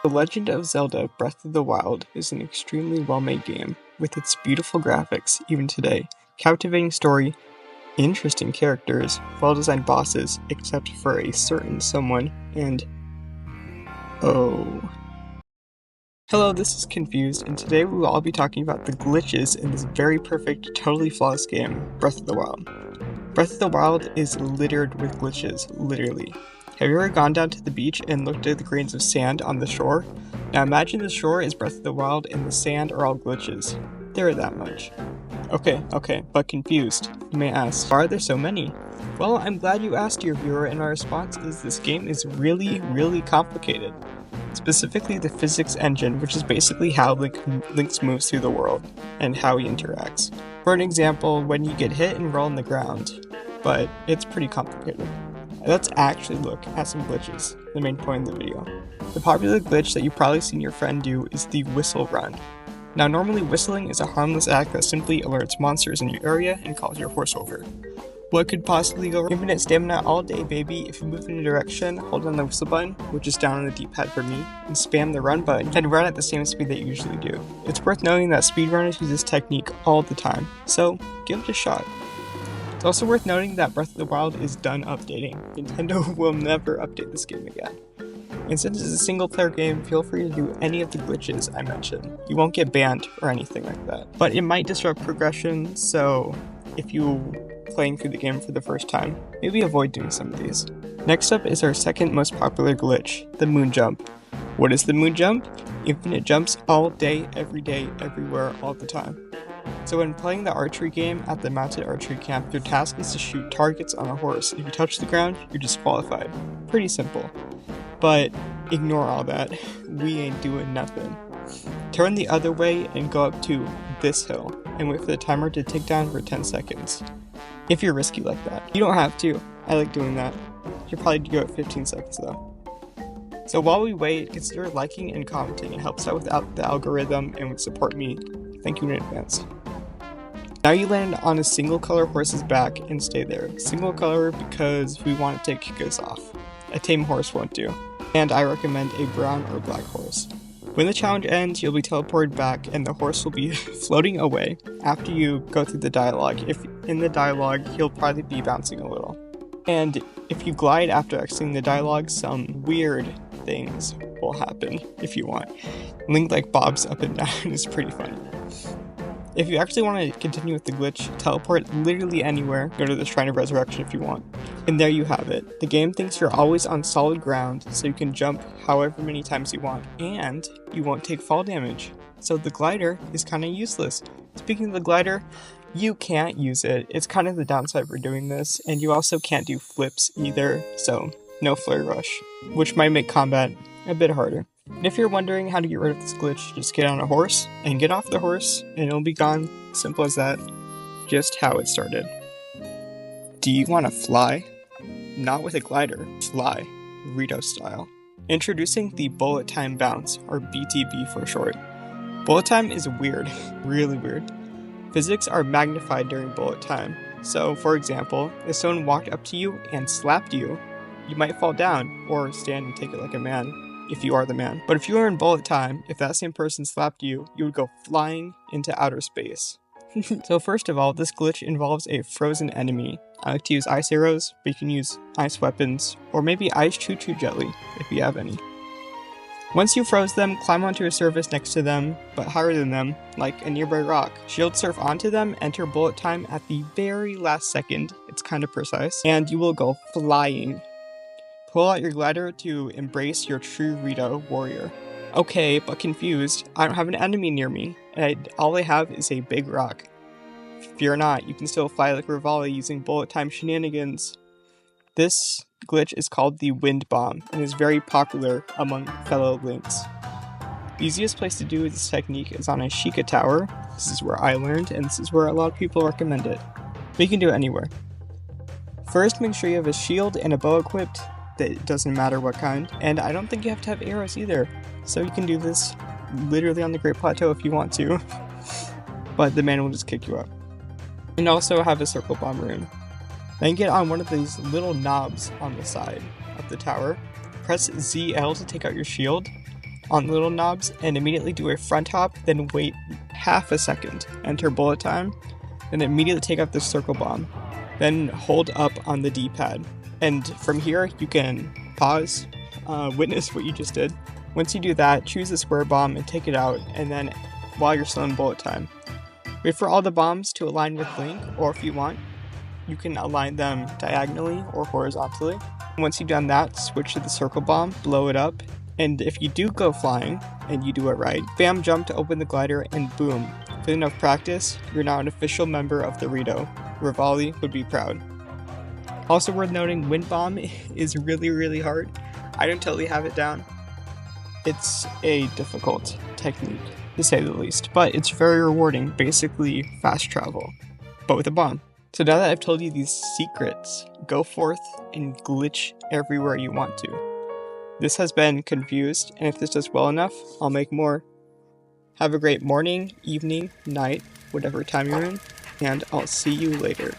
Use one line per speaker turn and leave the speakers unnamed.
The Legend of Zelda Breath of the Wild is an extremely well-made game, with its beautiful graphics even today, captivating story, interesting characters, well-designed bosses, except for a certain someone, and oh. Hello, this is Confused, and today we will all be talking about the glitches in this very perfect, totally flawless game, Breath of the Wild. Breath of the Wild is littered with glitches, literally. Have you ever gone down to the beach and looked at the grains of sand on the shore? Now imagine the shore is Breath of the Wild and the sand are all glitches. There are that much. Okay, but confused. You may ask, why are there so many? Well, I'm glad you asked, your viewer, and my response is this game is really complicated. Specifically the physics engine, which is basically how Link moves through the world, and how he interacts. For an example, when you get hit and roll on the ground, but it's pretty complicated. Let's actually look at some glitches, the main point of the video. The popular glitch that you've probably seen your friend do is the whistle run. Now normally whistling is a harmless act that simply alerts monsters in your area and calls your horse over. What could possibly go wrong? Infinite stamina all day, baby. If you move in a direction, hold on the whistle button, which is down on the D-pad for me, and spam the run button, and run at the same speed that you usually do. It's worth noting that speedrunners use this technique all the time, so give it a shot. It's also worth noting that Breath of the Wild is done updating. Nintendo will never update this game again. And since it's a single player game, feel free to do any of the glitches I mentioned. You won't get banned or anything like that. But it might disrupt progression, so if you playing through the game for the first time, maybe avoid doing some of these. Next up is our second most popular glitch, the moon jump. What is the moon jump? Infinite jumps all day, everywhere, all the time. So when playing the archery game at the mounted archery camp, your task is to shoot targets on a horse. If you touch the ground, you're disqualified. Pretty simple. But ignore all that. We ain't doing nothing. Turn the other way and go up to this hill, and wait for the timer to tick down for 10 seconds. If you're risky like that. You don't have to. I like doing that. You should probably go at 15 seconds though. So while we wait, consider liking and commenting. It helps out with the algorithm and would support me. Thank you in advance. Now you land on a single color horse's back and stay there. Single color because we want it to kick us off. A tame horse won't do. And I recommend a brown or black horse. When the challenge ends, you'll be teleported back and the horse will be floating away after you go through the dialogue. If in the dialogue, he'll probably be bouncing a little. And if you glide after exiting the dialogue, some weird things will happen if you want. Link like bobs up and down. It's pretty funny. If you actually want to continue with the glitch, teleport literally anywhere, go to the Shrine of Resurrection if you want. And there you have it. The game thinks you're always on solid ground, so you can jump however many times you want, and you won't take fall damage. So the glider is kind of useless. Speaking of the glider, you can't use it. It's kind of the downside for doing this, and you also can't do flips either, so no flurry rush, which might make combat a bit harder. And if you're wondering how to get rid of this glitch, just get on a horse and get off the horse and it'll be gone. Simple as that. Just how it started. Do you want to fly? Not with a glider. Fly. Rito style. Introducing the bullet time bounce, or BTB for short. Bullet time is weird. Really weird. Physics are magnified during bullet time. So, for example, if someone walked up to you and slapped you, you might fall down or stand and take it like a man. If you are the man. But if you were in bullet time, if that same person slapped you, you would go flying into outer space. So first of all, this glitch involves a frozen enemy. I like to use ice arrows, but you can use ice weapons, or maybe ice choo-choo jelly, if you have any. Once you froze them, climb onto a surface next to them, but higher than them, like a nearby rock. Shield surf onto them, enter bullet time at the very last second, it's kind of precise, and you will go flying. Pull out your glider to embrace your true Rito warrior. Okay, but confused. I don't have an enemy near me, and all I have is a big rock. Fear not, you can still fly like Revali using bullet time shenanigans. This glitch is called the wind bomb, and is very popular among fellow Links. The easiest place to do this technique is on a Sheikah tower. This is where I learned, and this is where a lot of people recommend it. But you can do it anywhere. First, make sure you have a shield and a bow equipped. It doesn't matter what kind, and I don't think you have to have arrows either, so you can do this literally on the Great Plateau if you want to, but the man will just kick you up. And also have a circle bomb rune. Then get on one of these little knobs on the side of the tower, press ZL to take out your shield, on the little knobs and immediately do a front hop, then wait half a second, enter bullet time, then immediately take out the circle bomb, then hold up on the D-pad. And from here, you can pause, witness what you just did. Once you do that, choose the square bomb and take it out, and then while you're still in bullet time, wait for all the bombs to align with Link, or if you want, you can align them diagonally or horizontally. Once you've done that, switch to the circle bomb, blow it up, and if you do go flying, and you do it right, bam jump to open the glider, and boom. With enough practice, you're now an official member of the Rito. Revali would be proud. Also worth noting, Wind Bomb is really hard. I don't totally have it down. It's a difficult technique, to say the least, but it's very rewarding, basically fast travel, but with a bomb. So now that I've told you these secrets, go forth and glitch everywhere you want to. This has been Confused, and if this does well enough, I'll make more. Have a great morning, evening, night, whatever time you're in, and I'll see you later.